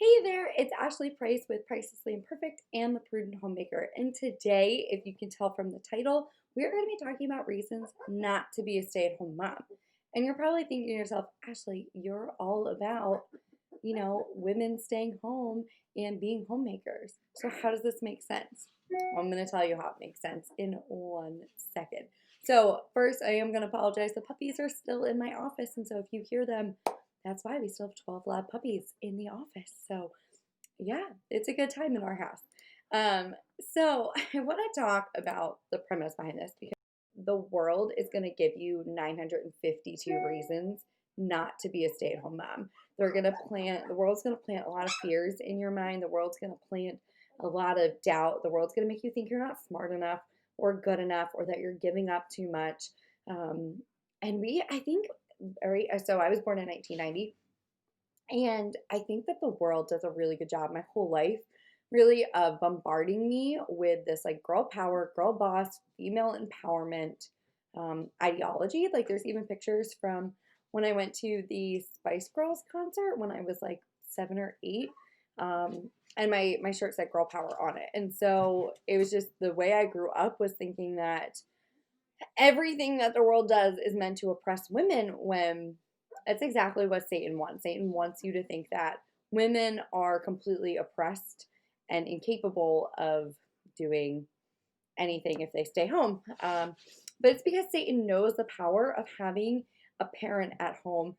Hey there, it's Ashley Price with Pricelessly Imperfect and the Prudent Homemaker. And today, if you can tell from the title, we're going to be talking about reasons not to be a stay-at-home mom. And you're probably thinking to yourself, Ashley, you're all about, women staying home and being homemakers. So how does this make sense? Well, I'm going to tell you how it makes sense in 1 second. So first, I am going to apologize. The puppies are still in my office, and so if you hear them, that's why we still have 12 lab puppies in the office. So, yeah, it's a good time in our house. So, I want to talk about the premise behind this because the world is going to give you 952 reasons not to be a stay at home mom. The world's going to plant a lot of fears in your mind. The world's going to plant a lot of doubt. The world's going to make you think you're not smart enough or good enough or that you're giving up too much. I think so I was born in 1990, and I think that the world does a really good job my whole life, really bombarding me with this like girl power, girl boss, female empowerment ideology. Like there's even pictures from when I went to the Spice Girls concert when I was like 7 or 8. And my shirt said girl power on it. And so it was just the way I grew up was thinking that everything that the world does is meant to oppress women when that's exactly what Satan wants. Satan wants you to think that women are completely oppressed and incapable of doing anything if they stay home. But it's because Satan knows the power of having a parent at home,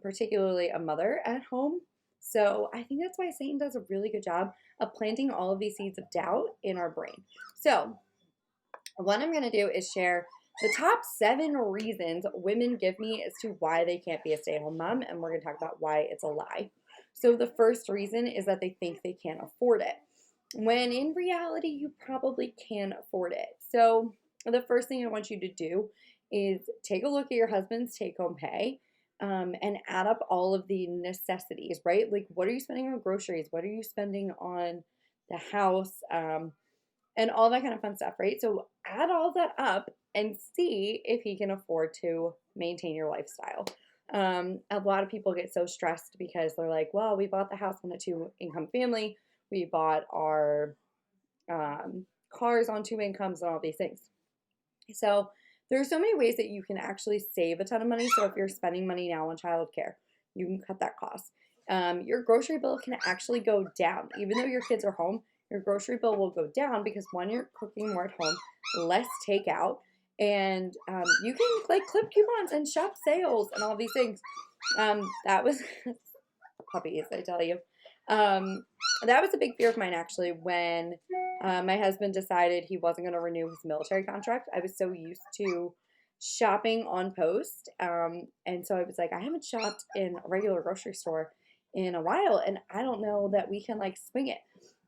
particularly a mother at home. So I think that's why Satan does a really good job of planting all of these seeds of doubt in our brain. So what I'm going to do is share the top 7 reasons women give me as to why they can't be a stay-at-home mom, and we're going to talk about why it's a lie. So the first reason is that they think they can't afford it, when in reality, you probably can afford it. So the first thing I want you to do is take a look at your husband's take-home pay and add up all of the necessities, right? Like, what are you spending on groceries? What are you spending on the house? And all that kind of fun stuff, right? So add all that up and see if he can afford to maintain your lifestyle. A lot of people get so stressed because they're like, well, we bought the house on a 2-income family. We bought our cars on 2 incomes and all these things. So there's so many ways that you can actually save a ton of money. So if you're spending money now on childcare, you can cut that cost. Your grocery bill can actually go down. Even though your kids are home, your grocery bill will go down because one, you're cooking more at home, less takeout, and you can like clip coupons and shop sales and all these things. That was puppies, I tell you. That was a big fear of mine actually when my husband decided he wasn't going to renew his military contract. I was so used to shopping on post. And so I was like, I haven't shopped in a regular grocery store in a while, and I don't know that we can like swing it.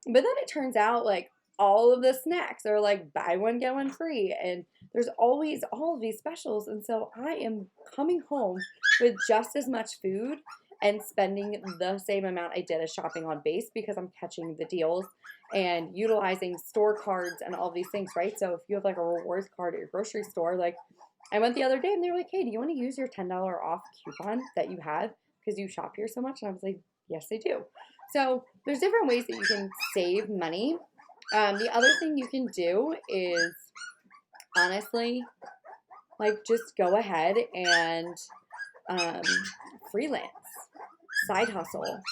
But then it turns out like all of the snacks are like buy one, get one free. And there's always all of these specials. And so I am coming home with just as much food and spending the same amount I did as shopping on base because I'm catching the deals and utilizing store cards and all these things, right? So if you have like a rewards card at your grocery store, like I went the other day and they were like, hey, do you want to use your $10 off coupon that you have because you shop here so much? And I was like, yes, I do. So there's different ways that you can save money. The other thing you can do is honestly, like just go ahead and freelance, side hustle.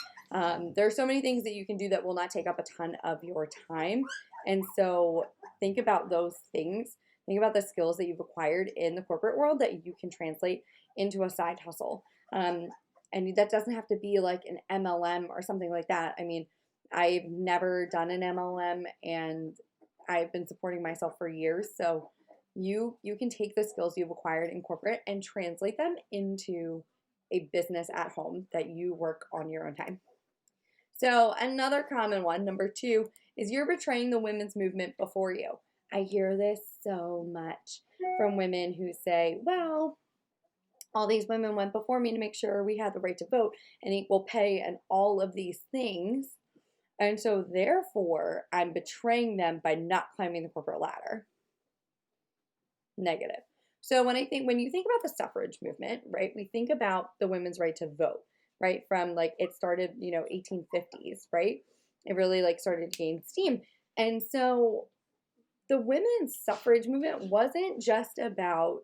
There are so many things that you can do that will not take up a ton of your time. And so think about those things. Think about the skills that you've acquired in the corporate world that you can translate into a side hustle. And that doesn't have to be like an MLM or something like that. I mean, I've never done an MLM and I've been supporting myself for years. So you can take the skills you've acquired in corporate and translate them into a business at home that you work on your own time. So another common one, number 2, is you're betraying the women's movement before you. I hear this so much from women who say, well, all these women went before me to make sure we had the right to vote and equal pay and all of these things. And so therefore, I'm betraying them by not climbing the corporate ladder. Negative. So when you think about the suffrage movement, right, we think about the women's right to vote. right? From like it started, 1850s, right? It really like started to gain steam. And so the women's suffrage movement wasn't just about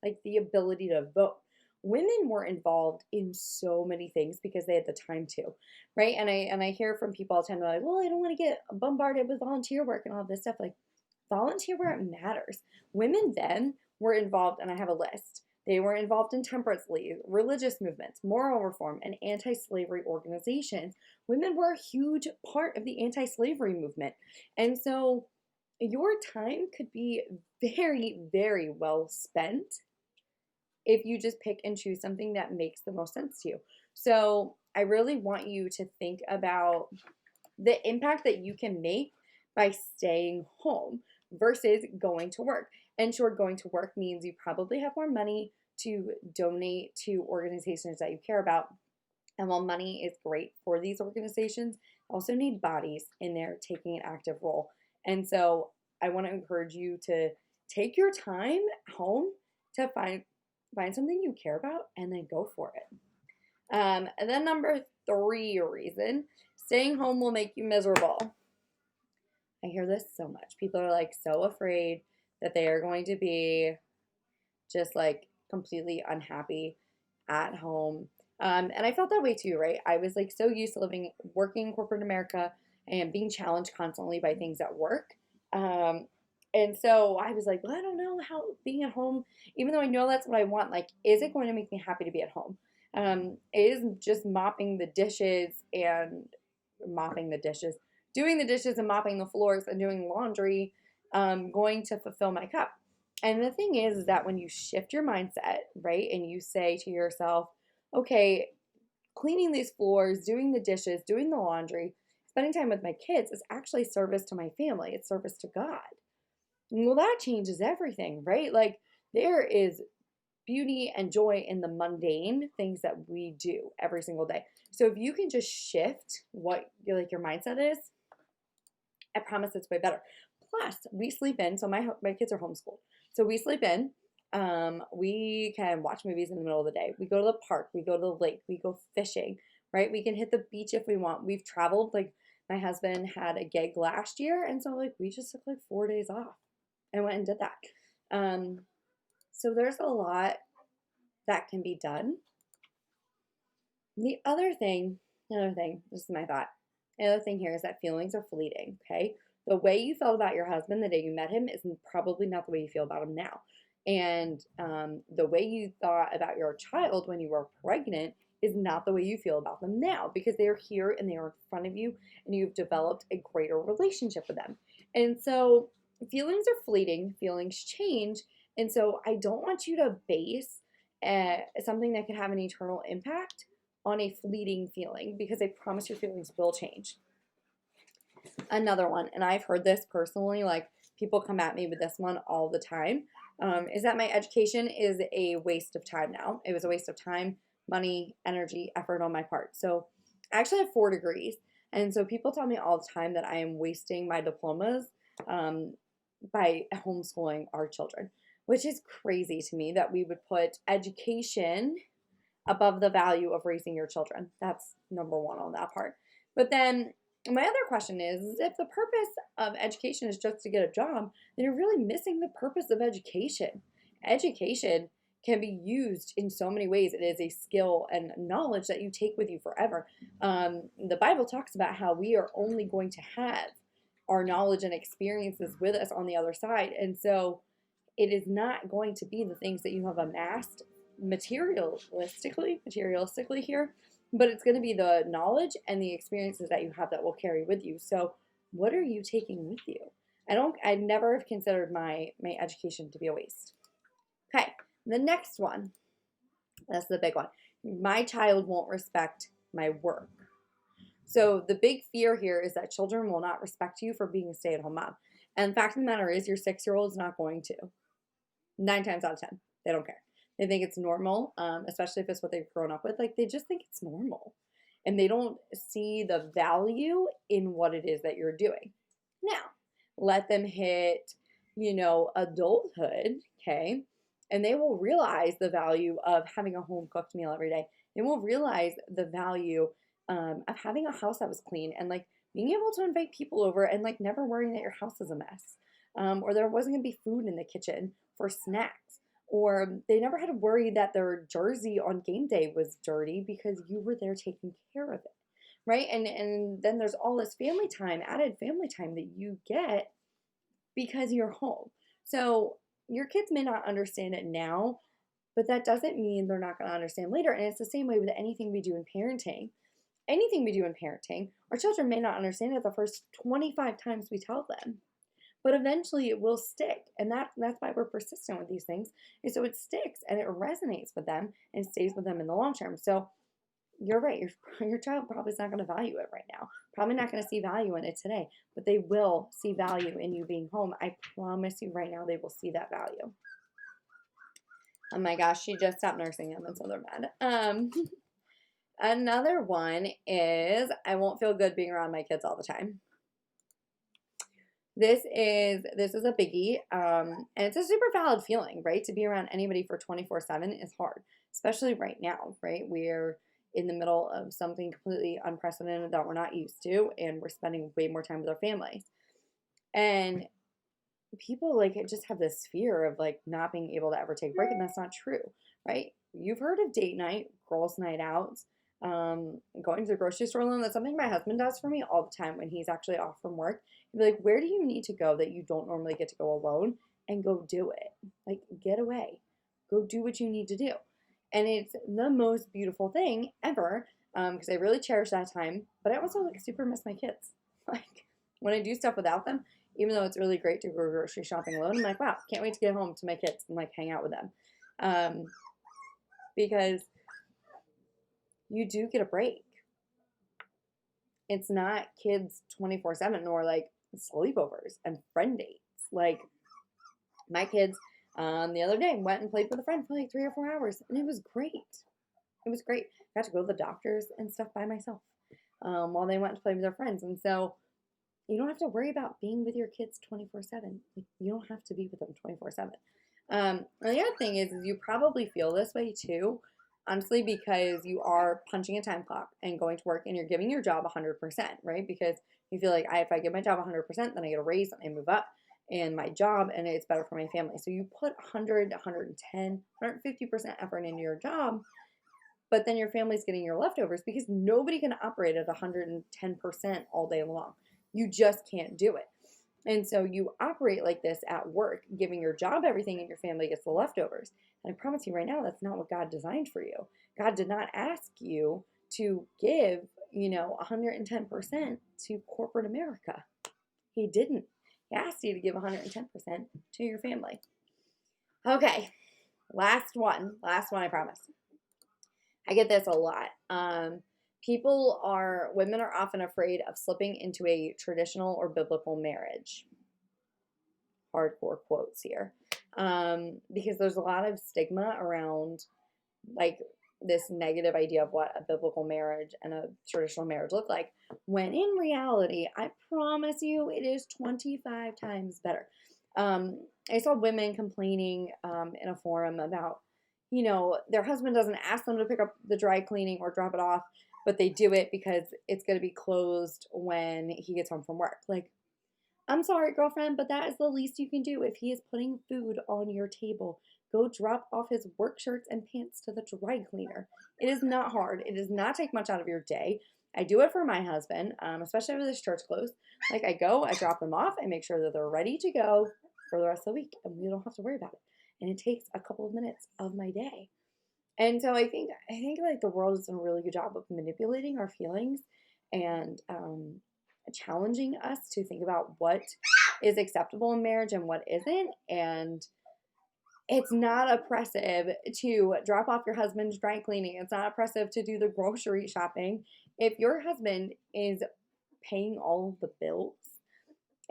like the ability to vote. Women were involved in so many things because they had the time to, right? And I hear from people all the time, they're like, well, I don't want to get bombarded with volunteer work and all this stuff. Like volunteer work matters. Women then were involved, and I have a list. They were involved in temperance leagues, religious movements, moral reform, and anti-slavery organizations. Women were a huge part of the anti-slavery movement. And so your time could be very, very well spent if you just pick and choose something that makes the most sense to you. So I really want you to think about the impact that you can make by staying home versus going to work. And sure, going to work means you probably have more money to donate to organizations that you care about. And while money is great for these organizations, also need bodies in there taking an active role. And so I want to encourage you to take your time home to find something you care about and then go for it. And then number 3 reason, staying home will make you miserable. I hear this so much. People are like so afraid that they are going to be just like completely unhappy at home. And I felt that way too, right? I was like so used to working in corporate America and being challenged constantly by things at work. And so I was like, well, I don't know how being at home, even though I know that's what I want, like, is it going to make me happy to be at home? Is just doing the dishes and mopping the floors and doing laundry, going to fulfill my cup? And the thing is that when you shift your mindset, right, and you say to yourself, okay, cleaning these floors, doing the dishes, doing the laundry, spending time with my kids is actually service to my family. It's service to God. Well, that changes everything, right? Like there is beauty and joy in the mundane things that we do every single day. So if you can just shift what your mindset is, I promise it's way better. Plus, we sleep in. So my kids are homeschooled. So we sleep in. We can watch movies in the middle of the day. We go to the park. We go to the lake. We go fishing, right? We can hit the beach if we want. We've traveled. Like my husband had a gig last year. And so like we just took like 4 days off and went and did that. So there's a lot that can be done. The other thing, this is my thought. The other thing here is that feelings are fleeting, okay? The way you felt about your husband the day you met him is probably not the way you feel about him now. And the way you thought about your child when you were pregnant is not the way you feel about them now because they are here and they are in front of you and you've developed a greater relationship with them. And so feelings are fleeting, feelings change. And so I don't want you to base something that can have an eternal impact on a fleeting feeling because I promise your feelings will change. Another one, and I've heard this personally, like people come at me with this one all the time, is that my education is a waste of time now. It was a waste of time, money, energy, effort on my part. So I actually have 4 degrees. And so people tell me all the time that I am wasting my diplomas by homeschooling our children, which is crazy to me that we would put education above the value of raising your children. That's number 1 on that part. But then my other question is if the purpose of education is just to get a job, then you're really missing the purpose of education. Education can be used in so many ways. It is a skill and knowledge that you take with you forever. The Bible talks about how we are only going to have our knowledge and experiences with us on the other side. And so it is not going to be the things that you have amassed materialistically here, but it's going to be the knowledge and the experiences that you have that will carry with you. So what are you taking with you? I never have considered my education to be a waste. Okay, the next one, that's the big one. My child won't respect my work. So the big fear here is that children will not respect you for being a stay-at-home mom. And the fact of the matter is your 6-year-old is not going to. 9 times out of 10, they don't care. They think it's normal, especially if it's what they've grown up with. Like they just think it's normal. And they don't see the value in what it is that you're doing. Now, let them hit, adulthood, okay? And they will realize the value of having a home-cooked meal every day, They will realize the value of having a house that was clean and like being able to invite people over and like never worrying that your house is a mess, or there wasn't going to be food in the kitchen for snacks, or they never had to worry that their jersey on game day was dirty because you were there taking care of it, right? And then there's all this family time, added family time that you get because you're home. So your kids may not understand it now, but that doesn't mean they're not going to understand later. And it's the same way with anything we do in parenting. Anything we do in parenting, our children may not understand it the first 25 times we tell them, but eventually it will stick. And that's why we're persistent with these things. And so it sticks and it resonates with them and stays with them in the long term. So you're right. Your child probably is not going to value it right now. Probably not going to see value in it today, but they will see value in you being home. I promise you right now, they will see that value. Oh my gosh, she just stopped nursing him and so they're mad. Another one is I won't feel good being around my kids all the time. This is a biggie, and it's a super valid feeling, right? To be around anybody for 24/7 is hard, especially right now, right? We're in the middle of something completely unprecedented that we're not used to, and we're spending way more time with our families. And people like just have this fear of like not being able to ever take a break, and that's not true, right? You've heard of date night, girls' night outs, going to the grocery store alone. That's something my husband does for me all the time when he's actually off from work. He'd be like, where do you need to go that you don't normally get to go alone? And go do it. Like, get away. Go do what you need to do. And it's the most beautiful thing ever, because I really cherish that time. But I also like super miss my kids. Like, when I do stuff without them, even though it's really great to go grocery shopping alone, I'm like, wow, can't wait to get home to my kids and like hang out with them. Because you do get a break. It's not kids 24/7 nor like sleepovers and friend dates. Like my kids the other day went and played with a friend for like 3 or 4 hours and it was great. It was great. I got to go to the doctors and stuff by myself while they went to play with their friends. And so you don't have to worry about being with your kids 24/7. Like you don't have to be with them 24/7. And the other thing is you probably feel this way too, honestly, because you are punching a time clock and going to work and you're giving your job 100%, right? Because you feel like if I give my job 100%, then I get a raise and I move up in my job and it's better for my family. So you put 100, 110, 150% effort into your job, but then your family's getting your leftovers because nobody can operate at 110% all day long. You just can't do it. And so you operate like this at work, giving your job everything and your family gets the leftovers. And I promise you right now, that's not what God designed for you. God did not ask you to give, 110% to corporate America. He didn't. He asked you to give 110% to your family. Okay, last one, I promise. I get this a lot. Women are often afraid of slipping into a traditional or biblical marriage. Hardcore quotes here. Because there's a lot of stigma around like this negative idea of what a biblical marriage and a traditional marriage look like, when in reality, I promise you, it is 25 times better. I saw women complaining in a forum about, their husband doesn't ask them to pick up the dry cleaning or drop it off, but they do it because it's going to be closed when he gets home from work. Like, I'm sorry, girlfriend, but that is the least you can do if he is putting food on your table. Go drop off his work shirts and pants to the dry cleaner. It is not hard. It does not take much out of your day. I do it for my husband, especially with his church clothes. Like, I go, I drop them off, I make sure that they're ready to go for the rest of the week, and we don't have to worry about it. And it takes a couple of minutes of my day. And so I think like the world has done a really good job of manipulating our feelings and challenging us to think about what is acceptable in marriage and what isn't. And it's not oppressive to drop off your husband's dry cleaning. It's not oppressive to do the grocery shopping. If your husband is paying all of the bills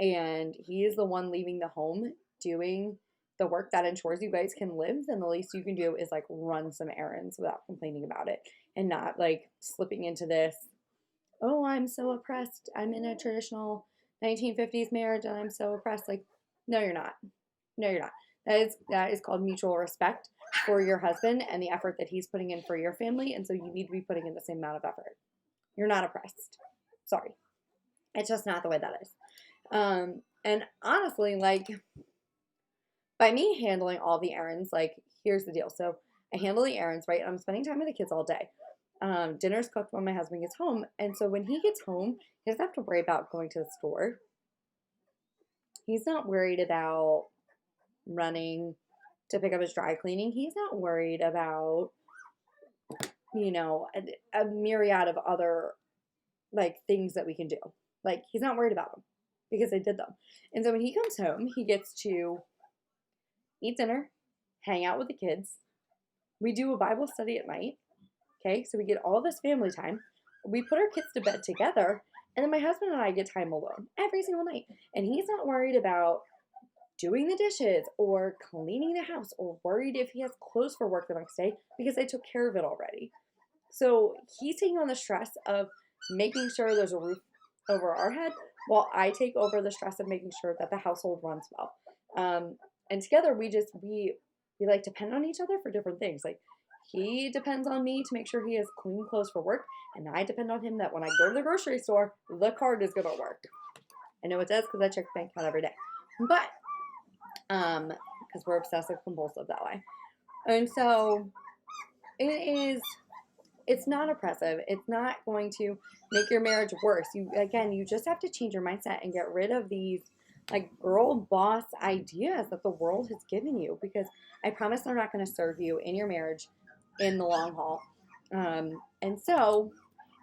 and he is the one leaving the home doing the work that ensures you guys can live, then the least you can do is like run some errands without complaining about it and not like slipping into this, oh, I'm so oppressed. I'm in a traditional 1950s marriage and I'm so oppressed. Like, no, you're not. No, you're not. That is called mutual respect for your husband and the effort that he's putting in for your family, and so you need to be putting in the same amount of effort. You're not oppressed. Sorry. It's just not the way that is. And honestly, like, by me handling all the errands, like, here's the deal. So I handle the errands, right? And I'm spending time with the kids all day. Dinner's cooked when my husband gets home. And so when he gets home, he doesn't have to worry about going to the store. He's not worried about running to pick up his dry cleaning. He's not worried about, you know, a myriad of other, like, things that we can do. Like, he's not worried about them because I did them. And so when he comes home, he gets to eat dinner, hang out with the kids. We do a Bible study at night. Okay, so we get all this family time. We put our kids to bed together, and then my husband and I get time alone every single night. And he's not worried about doing the dishes or cleaning the house or worried if he has clothes for work the next day because I took care of it already. So he's taking on the stress of making sure there's a roof over our head while I take over the stress of making sure that the household runs well. And together we like depend on each other for different things. Like, he depends on me to make sure he has clean clothes for work, and I depend on him that when I go to the grocery store, the card is going to work. I know it does because I check the bank account every day. But, because we're obsessive compulsive that way. And so, it's not oppressive. It's not going to make your marriage worse. You just have to change your mindset and get rid of these, like, girl boss ideas that the world has given you, because I promise they're not going to serve you in your marriage in the long haul. And so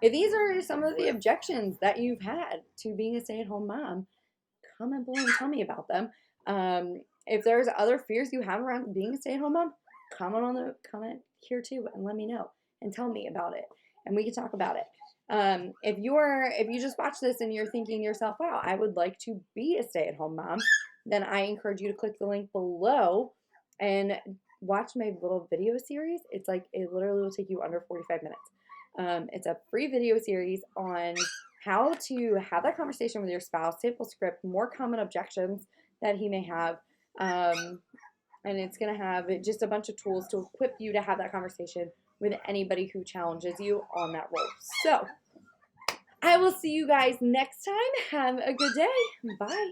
if these are some of the objections that you've had to being a stay-at-home mom, comment below and tell me about them. If there's other fears you have around being a stay-at-home mom, comment here too and let me know and tell me about it, and we can talk about it. If you just watch this and you're thinking to yourself, wow, I would like to be a stay-at-home mom, then I encourage you to click the link below and watch my little video series. It's like, it literally will take you under 45 minutes. It's a free video series on how to have that conversation with your spouse, sample script, more common objections that he may have. And it's going to have just a bunch of tools to equip you to have that conversation with anybody who challenges you on that role. So I will see you guys next time. Have a good day. Bye.